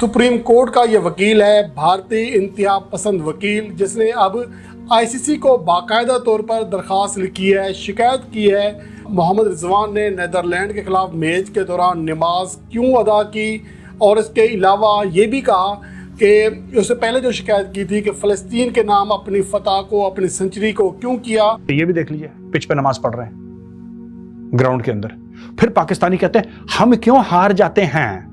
Supreme court का ये वकील है भारतीय इंतहा पसंद वकील, जिसने अब आईसीसी को बाकायदा तौर पर दरख्वास्त लिखी है, शिकायत की है मोहम्मद रिजवान ने नीदरलैंड के खिलाफ मैच के दौरान नमाज क्यों अदा की, और इसके अलावा ये भी कहा कि उससे पहले जो शिकायत की थी कि फ़लस्तीन के नाम अपनी फतह को, अपनी सेंचुरी को क्यों किया। ये भी देख लीजिए, पिच पे नमाज पढ़ रहे हैं ग्राउंड के अंदर। फिर पाकिस्तानी कहते हैं हम क्यों हार जाते हैं,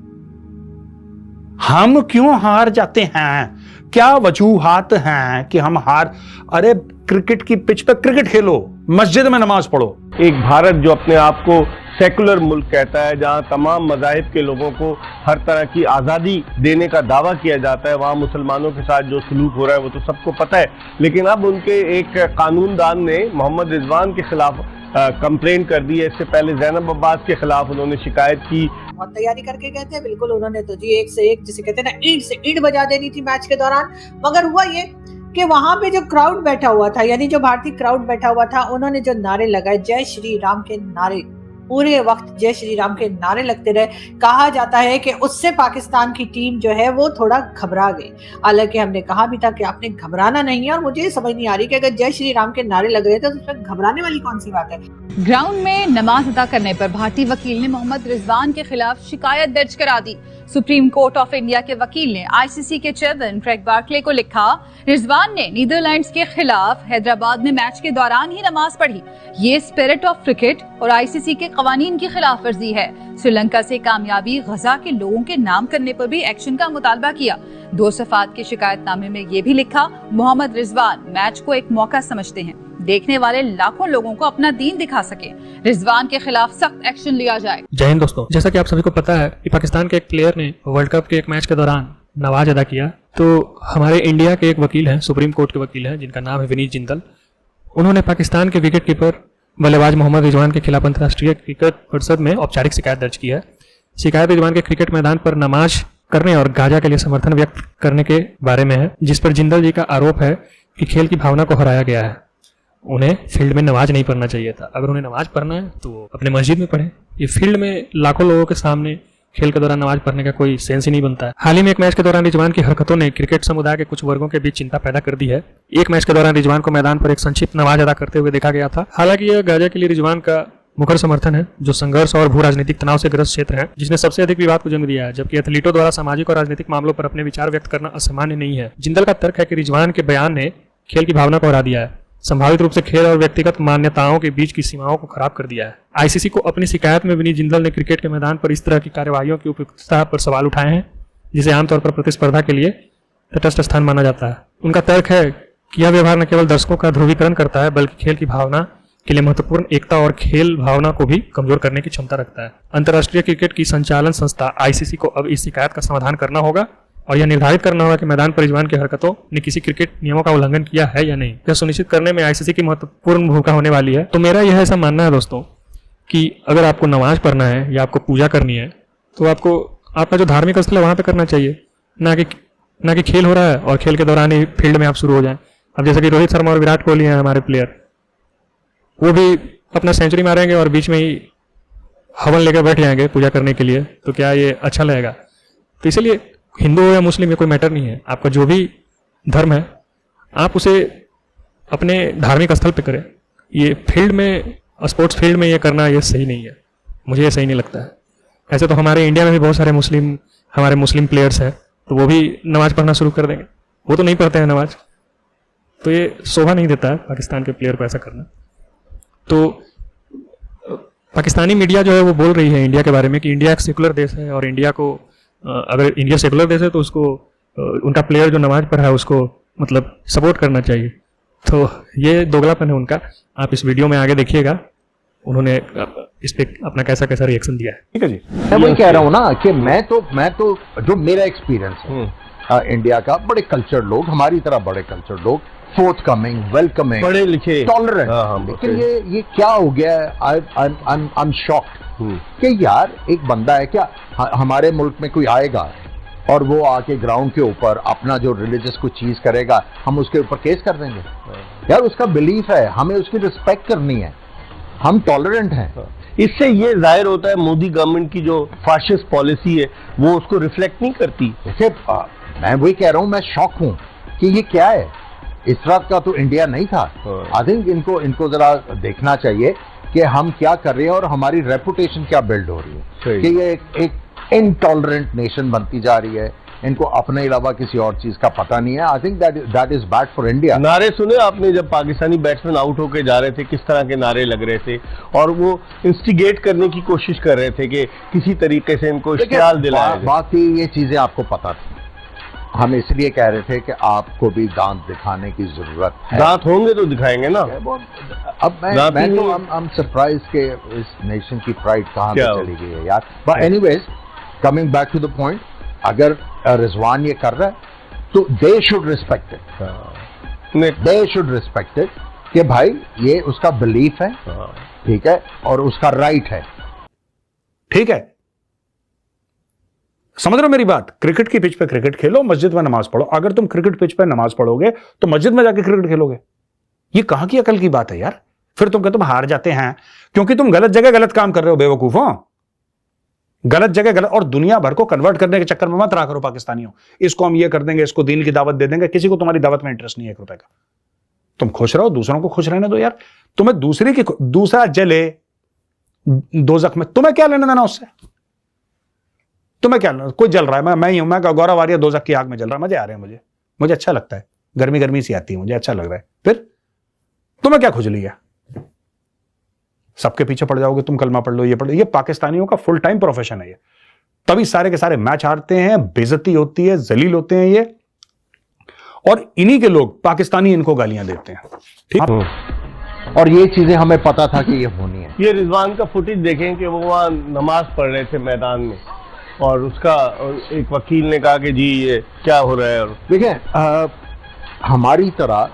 हम क्यों हार जाते हैं, क्या वजूहात हैं कि हम हार। अरे क्रिकेट की पिच पे क्रिकेट खेलो, मस्जिद में नमाज पढ़ो। एक भारत जो अपने आप को सेकुलर मुल्क कहता है, जहां तमाम मज़ाहिब के लोगों को हर तरह की आज़ादी देने का दावा किया जाता है, वहां मुसलमानों के साथ जो सलूक हो रहा है वो तो सबको पता है। लेकिन अब उनके एक कानूनदान ने मोहम्मद रिजवान के खिलाफ कंप्लेन कर दी है। इससे पहले ज़ैनब अब्बास के खिलाफ उन्होंने शिकायत की। बहुत तैयारी करके गए थे, बिल्कुल उन्होंने तो जी एक से एक, जिसे कहते हैं ना, ईंट से ईंट बजा देनी थी मैच के दौरान। मगर हुआ ये कि वहां पे जो क्राउड बैठा हुआ था, यानी जो भारतीय क्राउड बैठा हुआ था, उन्होंने जो नारे लगाए, जय श्री राम के नारे, पूरे वक्त जय श्री राम के नारे लगते रहे। कहा जाता है कि उससे पाकिस्तान की टीम जो है वो थोड़ा घबरा गई। हालांकि हमने कहा भी था कि आपने घबराना नहीं है, और मुझे ये समझ नहीं आ रही कि अगर जय श्री राम के नारे लग रहे थे तो उसमें घबराने वाली कौन सी बात है। ग्राउंड में नमाज अदा करने पर भारतीय वकील ने मोहम्मद रिजवान के खिलाफ शिकायत दर्ज करा दी। सुप्रीम कोर्ट ऑफ इंडिया के वकील ने आईसीसी के चेयरमैन क्रेग बार्कले को लिखा, रिजवान ने नीदरलैंड्स के खिलाफ हैदराबाद में मैच के दौरान ही नमाज पढ़ी। ये स्पिरिट ऑफ क्रिकेट और आईसीसी के कवानीन की खिलाफ वर्जी है। श्रीलंका से कामयाबी गजा के लोगों के नाम करने पर भी एक्शन का मुतालबा किया। 2 सफ़ात के शिकायतनामे में ये भी लिखा, मोहम्मद रिजवान मैच को एक मौका समझते हैं, देखने वाले लाखों लोगों को अपना दीन दिखा सके। रिजवान के खिलाफ सख्त एक्शन लिया जाए। जय हिंद दोस्तों, जैसा कि आप सभी को पता है कि पाकिस्तान के एक प्लेयर ने वर्ल्ड कप के एक मैच के दौरान नमाज अदा किया, तो हमारे इंडिया के एक वकील हैं, सुप्रीम कोर्ट के वकील हैं, जिनका नाम है विनीत जिंदल। उन्होंने पाकिस्तान के विकेट कीपर बल्लेबाज मोहम्मद रिजवान के खिलाफ अंतर्राष्ट्रीय क्रिकेट परिषद में औपचारिक शिकायत दर्ज की है। शिकायत रिजवान के क्रिकेट मैदान पर नमाज करने और गाजा के लिए समर्थन व्यक्त करने के बारे में है, जिस पर जिंदल जी का आरोप है कि खेल की भावना को हराया गया है। उन्हें फील्ड में नमाज नहीं पढ़ना चाहिए था। अगर उन्हें नमाज पढ़ना है तो वो अपने मस्जिद में पढ़े। ये फील्ड में लाखों लोगों के सामने खेल के दौरान नमाज पढ़ने का कोई सेंस ही नहीं बनता है। हाल ही में एक मैच के दौरान रिजवान की हरकतों ने क्रिकेट समुदाय के कुछ वर्गों के बीच चिंता पैदा कर दी है। एक मैच के दौरान रिजवान को मैदान पर एक संक्षिप्त नमाज अदा करते हुए देखा गया था। हालांकि यह गाजा के लिए रिजवान का मुखर समर्थन है, जो संघर्ष और भू राजनीतिक तनाव से ग्रस्त क्षेत्र है, जिसने सबसे अधिक विवाद को जन्म दिया है। जबकि एथलीटों द्वारा सामाजिक और राजनीतिक मामलों पर अपने विचार व्यक्त करना असामान्य नहीं है। जिंदल का तर्क है कि रिजवान के बयान ने खेल की भावना को हरा दिया है, संभावित रूप से खेल और व्यक्तिगत मान्यताओं के बीच की सीमाओं को खराब कर दिया है। आईसीसी को अपनी शिकायत में विनीत जिंदल ने क्रिकेट के मैदान पर इस तरह की कार्यवाहियों की उपयुक्तता पर सवाल उठाए हैं, जिसे आमतौर पर प्रतिस्पर्धा के लिए तटस्थ स्थान माना जाता है। उनका तर्क है कि यह व्यवहार न केवल दर्शकों का ध्रुवीकरण करता है, बल्कि खेल की भावना के लिए महत्वपूर्ण एकता और खेल भावना को भी कमजोर करने की क्षमता रखता है। अंतर्राष्ट्रीय क्रिकेट की संचालन संस्था आईसीसी को अब इस शिकायत का समाधान करना होगा और यह निर्धारित करना होगा कि मैदान पर रिजवान की हरकतों ने किसी क्रिकेट नियमों का उल्लंघन किया है या नहीं। यह सुनिश्चित करने में आईसीसी की महत्वपूर्ण भूमिका होने वाली है। तो मेरा यह ऐसा मानना है दोस्तों कि अगर आपको नमाज पढ़ना है या आपको पूजा करनी है, तो आपको आपका जो धार्मिक स्थल है वहां पे करना चाहिए, ना कि खेल हो रहा है और खेल के दौरान ही फील्ड में आप शुरू हो जाएं। अब जैसे कि रोहित शर्मा और विराट कोहली हैं हमारे प्लेयर, वो भी अपना सेंचुरी मारेंगे और बीच में ही हवन लेकर बैठ जाएंगे पूजा करने के लिए, तो क्या ये अच्छा लगेगा? तो इसलिए हिंदू हो या मुस्लिम, ये कोई मैटर नहीं है। आपका जो भी धर्म है आप उसे अपने धार्मिक स्थल पे करें। ये फील्ड में, स्पोर्ट्स फील्ड में ये करना ये सही नहीं है, मुझे ये सही नहीं लगता है। ऐसे तो हमारे इंडिया में भी बहुत सारे हमारे मुस्लिम प्लेयर्स हैं, तो वो भी नमाज पढ़ना शुरू कर देंगे। वो तो नहीं पढ़ते हैं नमाज, तो ये शोभा नहीं देता है पाकिस्तान के प्लेयर को ऐसा करना। तो पाकिस्तानी मीडिया जो है वो बोल रही है इंडिया के बारे में कि इंडिया एक सेकुलर देश है, और इंडिया को अगर इंडिया सेकुलर देश है तो उसको उनका प्लेयर जो नमाज पढ़ा है उसको मतलब सपोर्ट करना चाहिए। तो ये दोगलापन है उनका। आप इस वीडियो में आगे देखिएगा, उन्होंने इस पे अपना कैसा रिएक्शन दिया है। ठीक है जी, मैं वही कह रहा हूँ ना कि मैं तो जो मेरा एक्सपीरियंस है इंडिया का, बड़े कल्चर लोग, हमारी तरह बड़े कल्चर लोग, फोर्थ कमिंग, वेलकमिंग, पढ़े लिखे, टॉलरेंट। लेकिन ये क्या हो गया है? आई एम शॉक्ड कि यार एक बंदा है, क्या हमारे मुल्क में कोई आएगा और वो आके ग्राउंड के ऊपर अपना जो रिलीजियस कोई चीज करेगा, हम उसके ऊपर केस कर देंगे? यार उसका बिलीफ है, हमें उसकी रिस्पेक्ट करनी है, हम टॉलरेंट हैं। इससे ये जाहिर होता है मोदी गवर्नमेंट की जो फाशिस्ट पॉलिसी है वो उसको रिफ्लेक्ट नहीं करती। देखिए मैं वही कह रहा हूँ, मैं शॉक हूँ कि ये क्या है। इस तरह का तो इंडिया नहीं था। आई थिंक इनको जरा देखना चाहिए कि हम क्या कर रहे हैं और हमारी रेपुटेशन क्या बिल्ड हो रही है कि ये एक इनटॉलरेंट नेशन बनती जा रही है। इनको अपने अलावा किसी और चीज का पता नहीं है। I think that is bad for India. नारे सुने आपने जब पाकिस्तानी बैट्समैन आउट होके जा रहे थे, किस तरह के नारे लग रहे थे, और वो इंस्टिगेट करने की कोशिश कर रहे थे कि किसी तरीके से इनको इश्तियाल दिलाया जाए। बाकी ये चीजें आपको पता थी, हम इसलिए कह रहे थे कि आपको भी दांत दिखाने की जरूरत है। दांत होंगे तो दिखाएंगे ना। अब मैं तो I'm surprised के इस नेशन की प्राइड कहाँ पे चली गई है यार। But anyways, coming back to the point, अगर रिजवान ये कर रहा है तो they should respect it. They should respect it कि भाई ये उसका बिलीफ है, ठीक है, और उसका राइट है। ठीक है, समझ रहे हो मेरी बात? क्रिकेट की पिच पे क्रिकेट खेलो, मस्जिद में नमाज पढ़ो। अगर तुम क्रिकेट पिच पे नमाज पढ़ोगे तो मस्जिद में जाके क्रिकेट खेलोगे? ये कहां की अकल की बात है यार? फिर तुम कहते तुम हार जाते हैं क्योंकि तुम गलत जगह गलत काम कर रहे हो, बेवकूफों। गलत जगह गलत, और दुनिया भर को कन्वर्ट करने के चक्कर में मत रहा करो पाकिस्तानियों। इसको हम ये कर देंगे, इसको दीन की दावत दे देंगे। किसी को तुम्हारी दावत में इंटरेस्ट नहीं है 1 रुपए का। तुम खुश रहो, दूसरों को खुश रहने दो यार। तुम्हें दूसरा जले दोजख में, तुम्हें क्या लेना देना उससे? तुम्हें क्या, कोई जल रहा है, मैं ही हूं, मैं गौरव आर्य दोजख की आग में जल रहा है, मजे आ रहे हैं मुझे अच्छा लगता है, गर्मी सी आती है, मुझे अच्छा लग रहा है। फिर तुम्हें क्या खुजली है? सबके पीछे पड़ जाओगे, तुम कलमा पढ़ लो, ये पढ़ लो। ये पाकिस्तानियों का फुल टाइम प्रोफेशन है ये। तभी सारे के सारे मैच हारते हैं, बेइज्जती होती है, जलील होते हैं ये, और इन्हीं के लोग पाकिस्तानी इनको गालियां देते हैं। ठीक, और ये चीजें हमें पता था कि ये होनी है। ये रिजवान का फुटेज देखें कि वो वहां नमाज पढ़ रहे थे मैदान में, और उसका एक वकील ने कहा कि जी ये क्या हो रहा है। और देखिए, हमारी तरह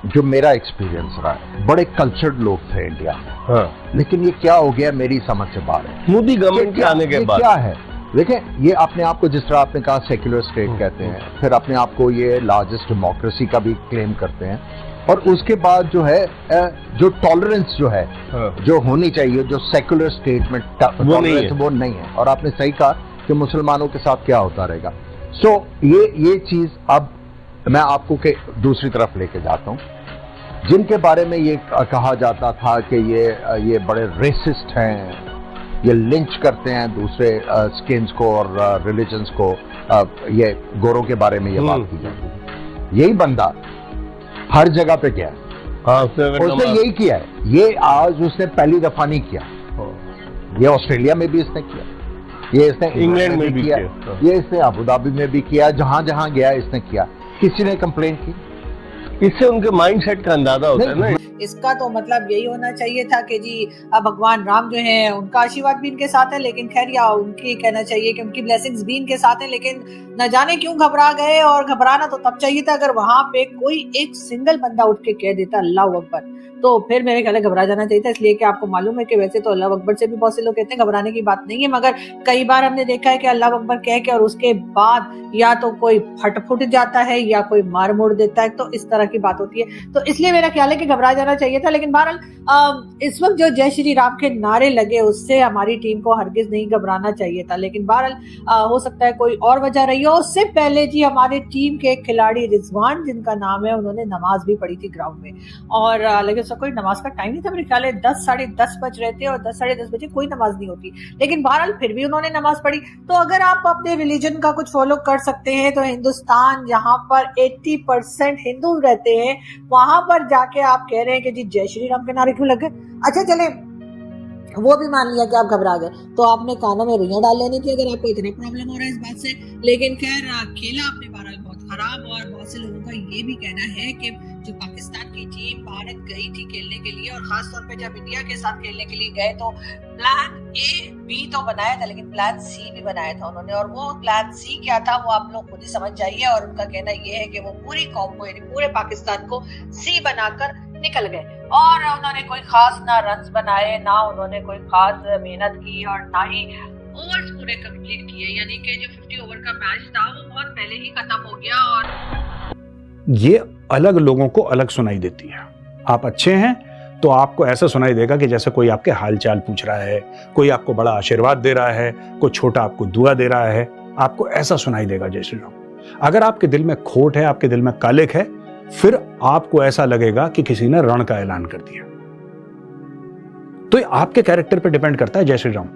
जो मेरा एक्सपीरियंस रहा है, बड़े कल्चर्ड लोग थे इंडिया में। हाँ। लेकिन ये क्या हो गया मेरी समझ से बाहर है। मोदी गवर्नमेंट के आने के बाद क्या है, देखिए, ये अपने आप को जिस तरह आपने कहा सेक्युलर स्टेट कहते हैं, फिर अपने आप को ये लार्जेस्ट डेमोक्रेसी का भी क्लेम करते हैं, और उसके बाद जो है जो टॉलरेंस जो है, जो होनी चाहिए, जो सेक्युलर स्टेट में वो नहीं है। और आपने सही कहा कि मुसलमानों के साथ क्या होता रहेगा। सो ये चीज अब मैं आपको के दूसरी तरफ लेके जाता हूं, जिनके बारे में ये कहा जाता था कि ये बड़े रेसिस्ट हैं, ये लिंच करते हैं दूसरे स्किन्स को और रिलीजन्स को, ये गोरों के बारे में ये बात की जाती है। यही बंदा हर जगह पे गया, उसने यही किया है। ये आज उसने पहली दफा नहीं किया, ये ऑस्ट्रेलिया में भी इसने किया, ये इसने इंग्लैंड में भी किया, ये इसने अबू धाबी में भी किया, जहां जहां गया इसने किया। किसी ने कंप्लेंट की? इससे उनके माइंडसेट का अंदाजा होता है ना। इसका तो मतलब यही होना चाहिए था कि जी अब भगवान राम जो है उनका आशीर्वाद भी इनके साथ है, लेकिन खैर, या उनकी कहना चाहिए कि उनकी ब्लेसिंग्स भी इनके साथ है। लेकिन न जाने क्यों घबरा गए, और घबराना तो तब चाहिए था अगर वहां पे कोई एक सिंगल बंदा उठ के कह देता अल्लाह अकबर, तो फिर मेरे ख्याल घबरा जाना चाहिए था। इसलिए कि आपको मालूम है कि वैसे तो अल्लाह अकबर से भी बहुत से लोग कहते हैं घबराने की बात नहीं है, मगर कई बार हमने देखा है कि अल्लाह अकबर कह के और उसके बाद या तो कोई फट जाता है या कोई मार मोड़ देता है, तो इस तरह की बात होती है। तो इसलिए मेरा ख्याल है कि घबरा जाना चाहिए था। लेकिन बहरहाल इस वक्त जो जय श्री राम के नारे लगे, उससे हमारी टीम को हरगिज नहीं घबराना चाहिए था। लेकिन बहरहाल हो सकता है कोई और वजह रही हो। उससे पहले जी हमारे टीम के एक खिलाड़ी रिजवान जिनका नाम है, उन्होंने नमाज भी पढ़ी थी ग्राउंड में, और लेकिन उसका कोई नमाज का टाइम नहीं था। मेरे ख्याल है 10 साढ़े 10 बज रहे थे, और 10 साढ़े 10 बजे कोई नमाज नहीं होती, लेकिन बहरहाल फिर भी उन्होंने नमाज पढ़ी। तो अगर आप अपने रिलीजन का कुछ फॉलो कर सकते हैं, तो हिंदुस्तान जहां पर 80% हिंदू रहते हैं, वहां पर जाके आप कह रहे हैं कि जी जय श्री राम के नारे क्यों लगे। अच्छा चले, वो भी मान लिया कि आप घबरा गए, तो आपने कानों में रुइयां डाल लेनी थी अगर आपको इतना प्रॉब्लम हो रहा है इस बात से। लेकिन खैर, खेला आपने बहरहाल बहुत खराब, और बहुत से लोगों का ये भी कहना है कि जो पाकिस्तान की टीम भारत गई थी खेलने के लिए, और खासतौर पे जब इंडिया के साथ खेलने के लिए गए, तो प्लान ए बी तो बनाया था, लेकिन प्लान सी भी बनाया था उन्होंने। और वो प्लान सी क्या था वो आप लोग खुद ही समझ जाइए। और उनका कहना ये है कि वो पूरी कौम को, यानी पूरे पाकिस्तान को सी बनाकर निकल गए, और उन्होंने कोई खास ना रन्स बनाए, ना उन्होंने कोई खास मेहनत की, और ना ही ओवर्स पूरे कंप्लीट किए। यानी कि जो 50 ओवर का मैच था वो बहुत पहले ही खत्म हो गया। और ये अलग लोगों को अलग सुनाई देती है। आप अच्छे हैं तो आपको ऐसा सुनाई देगा कि जैसे कोई आपके हालचाल पूछ रहा है, कोई आपको बड़ा आशीर्वाद दे रहा है, कोई छोटा आपको दुआ दे रहा है, आपको ऐसा सुनाई देगा जय श्री राम। अगर आपके दिल में खोट है, आपके दिल में कालिक है, फिर आपको ऐसा लगेगा कि किसी ने रण का ऐलान कर दिया। तो ये आपके कैरेक्टर पे डिपेंड करता है जय श्री राम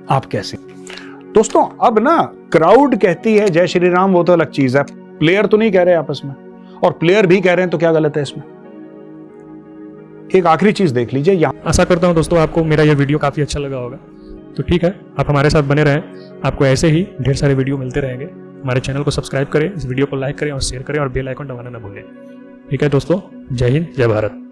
आप कैसे। दोस्तों अब ना क्राउड कहती है जय श्री राम, वो तो अलग चीज है, प्लेयर तो नहीं कह रहे आपस में, और प्लेयर भी कह रहे हैं तो क्या गलत है इसमें। एक आखिरी चीज देख लीजिए यहाँ। आशा करता हूं दोस्तों आपको मेरा ये वीडियो काफ़ी अच्छा लगा होगा। तो ठीक है, आप हमारे साथ बने रहें, आपको ऐसे ही ढेर सारे वीडियो मिलते रहेंगे। हमारे चैनल को सब्सक्राइब करें, इस वीडियो को लाइक करें और शेयर करें और बेल आइकन दबाना ना भूलें। ठीक है दोस्तों, जय हिंद, जय भारत।